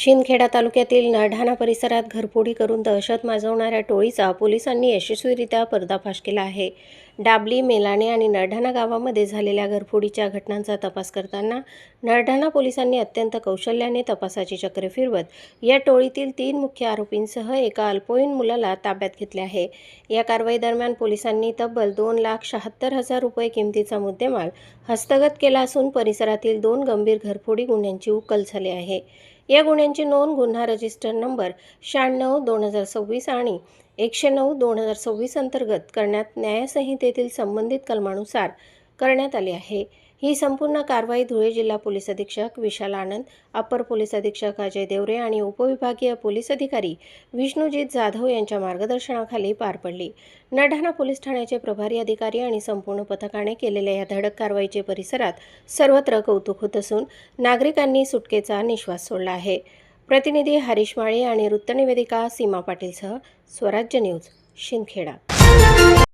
शिंदखेडा तालुक्यातील नरढाणा परिसरात घरफोडी करून दहशत माजवणाऱ्या टोळीचा पोलिसांनी यशस्वीरित्या पर्दाफाश केला आहे. डाबली, मेलाणे आणि नरढाणा गावामध्ये झालेल्या घरफोडीच्या घटनांचा तपास करताना नरढाणा पोलिसांनी अत्यंत कौशल्याने तपासाची चक्रे फिरवत या टोळीतील 3 मुख्य आरोपींसह एका अल्पवयीन मुलाला ताब्यात घेतले आहे. या कारवाईदरम्यान पोलिसांनी तब्बल 2,76,000 रुपये किमतीचा मुद्देमाल हस्तगत केला असून परिसरातील 2 गंभीर घरफोडी गुन्ह्यांची उकल झाली आहे. या गुन्ह्यांची नोंद गुन्हा रजिस्टर नंबर 96/2026 आणि 109/2026 अंतर्गत करण्यात न्यायसंहितेतील संबंधित कलमानुसार करण्यात आली आहे. ही संपूर्ण कारवाई धुळे जिल्हा पोलीस अधीक्षक विशाल आनंद, अप्पर पोलीस अधीक्षक अजय देवरे आणि उपविभागीय पोलीस अधिकारी विष्णुजीत जाधव यांच्या मार्गदर्शनाखाली पार पडली. नरढाणा पोलीस ठाण्याचे प्रभारी अधिकारी आणि संपूर्ण पथकाने केलेल्या या धडक कारवाईचे परिसरात सर्वत्र कौतुक होत असून नागरिकांनी सुटकेचा निश्वास सोडला आहे. प्रतिनिधी हरीश माळे आणि वृत्तनिवेदिका सीमा पाटीलसह स्वराज्य न्यूज, शिंदखेडा.